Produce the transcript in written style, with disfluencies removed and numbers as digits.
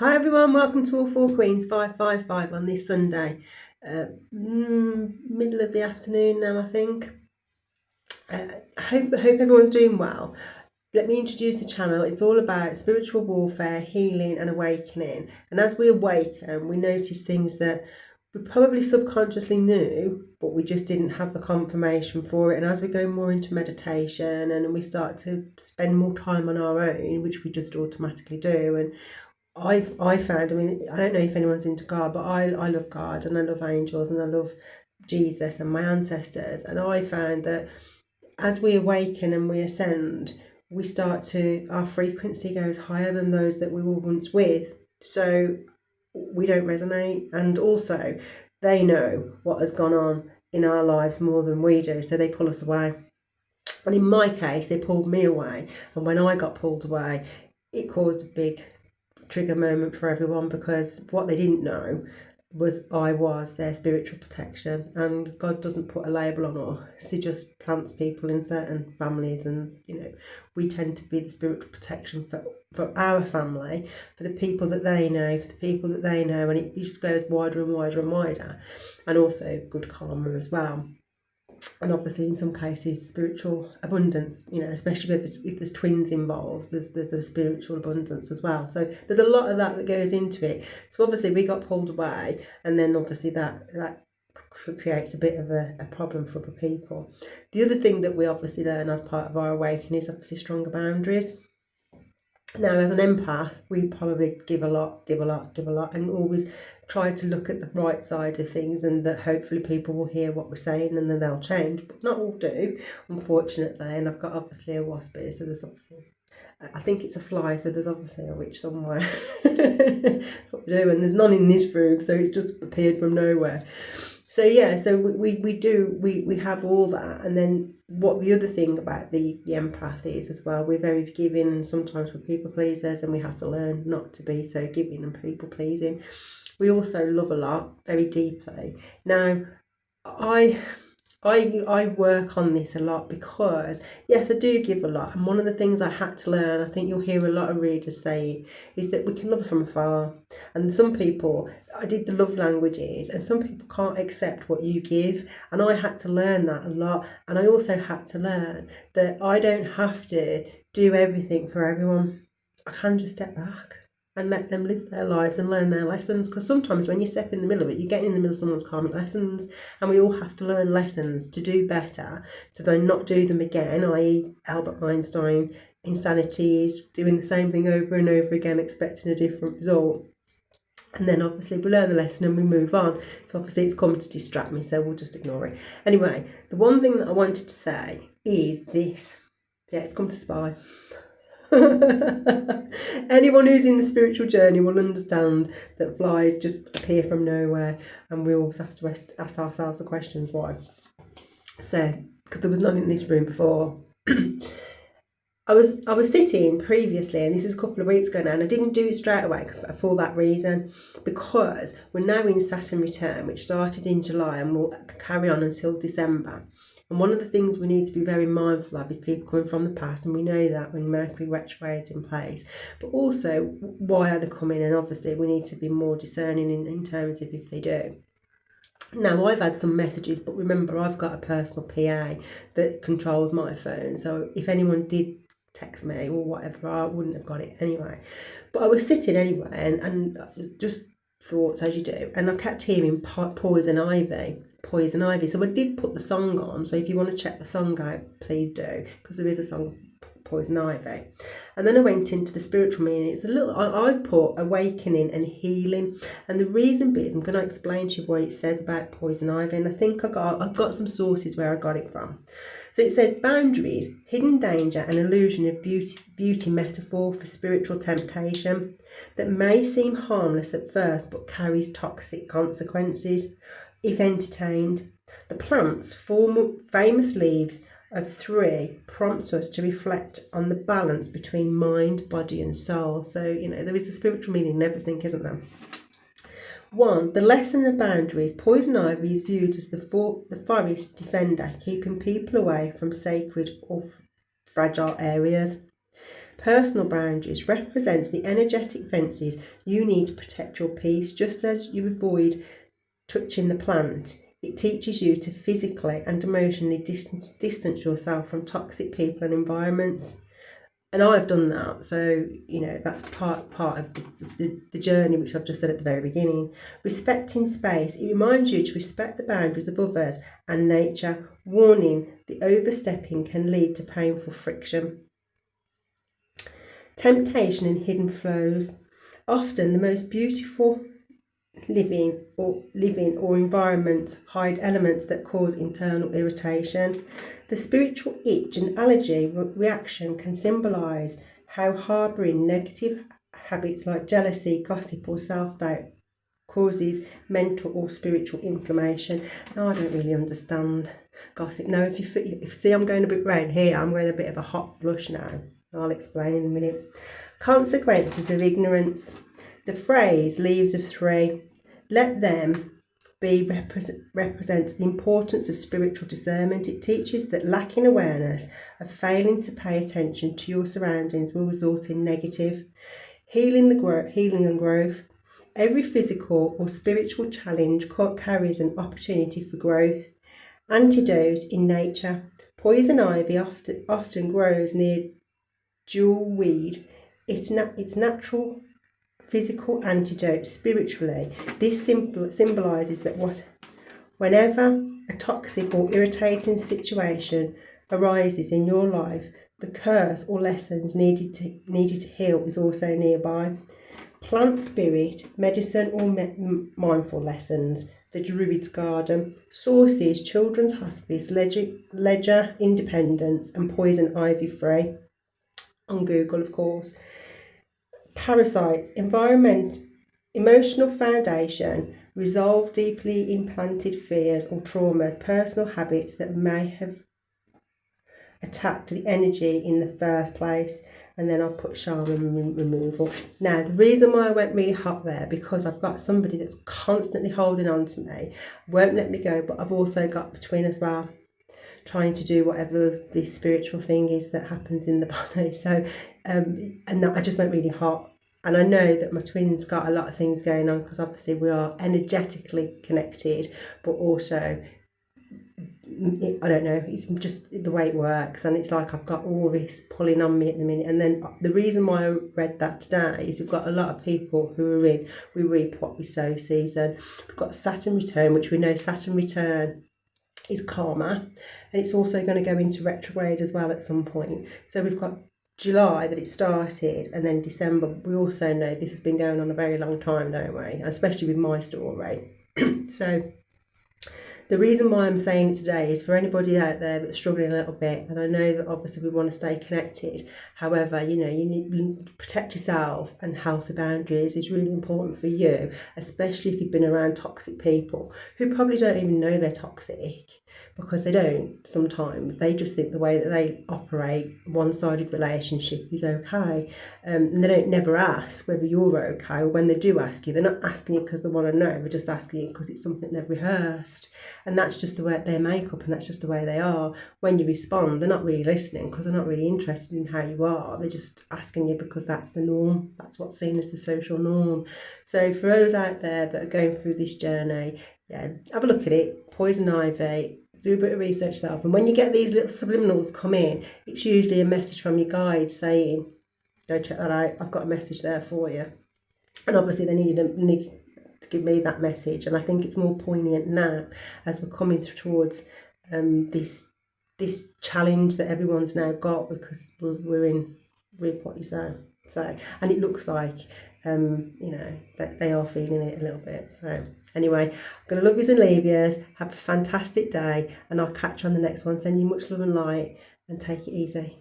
Hi everyone, welcome to All Four Queens 555 on this Sunday. Middle of the afternoon now, I think. I hope everyone's doing well. Let me introduce the channel. It's all about spiritual warfare, healing and awakening. And as we awaken, we notice things that we probably subconsciously knew, but we just didn't have the confirmation for it. And as we go more into meditation and we start to spend more time on our own, which we just automatically do, and I found, I mean, I don't know if anyone's into God, but I love God and I love angels and I love Jesus and my ancestors. And I found that as we awaken and we ascend, we start to, our frequency goes higher than those that we were once with. So we don't resonate. And also, they know what has gone on in our lives more than we do. So they pull us away. And in my case, they pulled me away. And when I got pulled away, it caused a big trigger moment for everyone, because what they didn't know was I was their spiritual protection, and God doesn't put a label on us. He just plants people in certain families, and we tend to be the spiritual protection for our family, for the people that they know, for the people that they know, and it just goes wider and wider and wider. And also good karma as well. And obviously in some cases spiritual abundance, especially if there's twins involved, there's a spiritual abundance as well. So there's a lot of that goes into it. So obviously we got pulled away, and then obviously that creates a bit of a problem for the people. The other thing that we obviously learn as part of our awakening is obviously stronger boundaries. Now, as an empath, we probably give a lot, and always try to look at the right side of things, and that hopefully people will hear what we're saying and then they'll change. But not all do, unfortunately. And I've got obviously a wasp here, so there's obviously, I think it's a fly, so there's obviously a witch somewhere. What we do, and there's none in this room, so it's just appeared from nowhere. So yeah, so we have all that. And then what the other thing about the empath is as well, we're very giving, and sometimes we're people pleasers, and we have to learn not to be so giving and people pleasing. We also love a lot, very deeply. Now, I work on this a lot, because yes, I do give a lot, and one of the things I had to learn, I think you'll hear a lot of readers say, is that we can love from afar. And some people, I did the love languages, and some people can't accept what you give, and I had to learn that a lot. And I also had to learn that I don't have to do everything for everyone. I can just step back and let them live their lives and learn their lessons, because sometimes when you step in the middle of it, you get in the middle of someone's karmic lessons, and we all have to learn lessons to do better, to then not do them again, i.e. Albert Einstein, insanity is doing the same thing over and over again, expecting a different result. And then obviously we learn the lesson and we move on. So obviously it's come to distract me, so we'll just ignore it. Anyway, the one thing that I wanted to say is this. Yeah, it's come to spy. Anyone who's in the spiritual journey will understand that flies just appear from nowhere, and we always have to ask ourselves the questions why. So, because there was none in this room before. I was sitting previously, and this is a couple of weeks ago now, and I didn't do it straight away for that reason, because we're now in Saturn return, which started in July and will carry on until December. And one of the things we need to be very mindful of is people coming from the past, and we know that when Mercury retrograde's in place. But also, why are they coming? And obviously we need to be more discerning in terms of if they do. Now, I've had some messages, but remember, I've got a personal PA that controls my phone. So if anyone did text me or whatever, I wouldn't have got it anyway. But I was sitting anyway, and just thoughts as you do. And I kept hearing Poison Ivy. So I did put the song on. So if you want to check the song out, please do, because there is a song, Poison Ivy. And then I went into the spiritual meaning. It's a little, I've put awakening and healing, and the reason being, I'm going to explain to you what it says about poison ivy, and I think I've got some sources where I got it from. So it says boundaries, hidden danger, and illusion of beauty metaphor for spiritual temptation that may seem harmless at first but carries toxic consequences if entertained. The plant's famous leaves of 3 prompts us to reflect on the balance between mind, body and soul. So, there is a spiritual meaning in everything, isn't there? 1. The lesson of boundaries. Poison ivy is viewed as the forest defender, keeping people away from sacred or fragile areas. Personal boundaries represents the energetic fences you need to protect your peace, just as you avoid touching the plant. It teaches you to physically and emotionally distance yourself from toxic people and environments. And I've done that, so that's part of the journey, which I've just said at the very beginning. Respecting space, it reminds you to respect the boundaries of others and nature, warning the overstepping can lead to painful friction. Temptation and hidden flows. Often the most beautiful living or environments hide elements that cause internal irritation. The spiritual itch and allergy reaction can symbolise how harbouring negative habits like jealousy, gossip or self-doubt causes mental or spiritual inflammation. Now, I don't really understand gossip. Now, if you see I'm going a bit round here, I'm going a bit of a hot flush now. I'll explain in a minute. Consequences of ignorance. The phrase leaves of three, let them be, represents the importance of spiritual discernment. It teaches that lacking awareness of failing to pay attention to your surroundings will result in negative. Healing and growth. Every physical or spiritual challenge carries an opportunity for growth. Antidote in nature. Poison ivy often grows near jewelweed. It's natural physical antidote spiritually. This symbolises that whenever a toxic or irritating situation arises in your life, the curse or lessons needed to heal is also nearby. Plant spirit, medicine or mindful lessons. The Druid's Garden. Sources, Children's Hospice, Ledger Independence and Poison Ivy Free. On Google, of course. Parasites, emotional foundation, resolve deeply implanted fears or traumas, personal habits that may have attacked the energy in the first place. And then I'll put shaman removal. Now, the reason why I went really hot there, because I've got somebody that's constantly holding on to me, won't let me go, but I've also got between as well, trying to do whatever this spiritual thing is that happens in the body. So, and that I just went really hot. And I know that my twin's got a lot of things going on, because obviously we are energetically connected, but also, I don't know, it's just the way it works. And it's like I've got all this pulling on me at the minute. And then the reason why I read that today is we've got a lot of people who are in We Reap What We Sow season. We've got Saturn return, which we know Saturn return is karma, and it's also going to go into retrograde as well at some point. So we've got July that it started, and then December. We also know this has been going on a very long time, don't we? Especially with my story. So the reason why I'm saying it today is for anybody out there that's struggling a little bit, and I know that obviously we want to stay connected. However, you need to protect yourself, and healthy boundaries is really important for you, especially if you've been around toxic people who probably don't even know they're toxic, because they don't sometimes. They just think the way that they operate, one-sided relationship, is okay. And they don't never ask whether you're okay, or when they do ask you, they're not asking you because they want to know, they're just asking you because it's something they've rehearsed. And that's just the way their makeup, and that's just the way they are. When you respond, they're not really listening because they're not really interested in how you are. They're just asking you because that's the norm. That's what's seen as the social norm. So for those out there that are going through this journey, have a look at it. Poison ivy. Do a bit of research yourself. And when you get these little subliminals come in, it's usually a message from your guide saying, go check that out. I've got a message there for you. And obviously they need to give me that message. And I think it's more poignant now as we're coming towards this challenge that everyone's now got, because we're in Reap What You Sow. So, and it looks like, that they are feeling it a little bit. So anyway, I'm going to love yous and leave yous. Have a fantastic day, and I'll catch you on the next one. Send you much love and light, and take it easy.